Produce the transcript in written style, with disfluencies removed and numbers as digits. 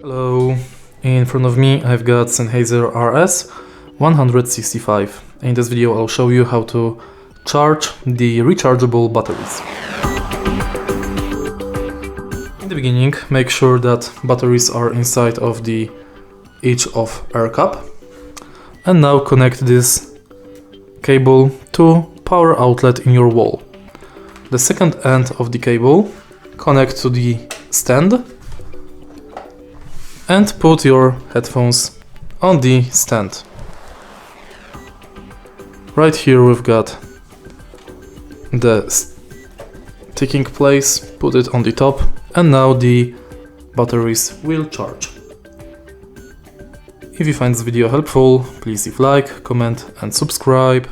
Hello, in front of me I've got Sennheiser RS 165. In this video I'll show you how to charge the rechargeable batteries. In the beginning, make sure that batteries are inside of each of air cap. And now connect this cable to power outlet in your wall. The second end of the cable connect to the stand and put your headphones on the stand. Right here we've got the sticking place, put it on the top, and now the batteries will charge. If you find this video helpful, please leave a like, comment and subscribe.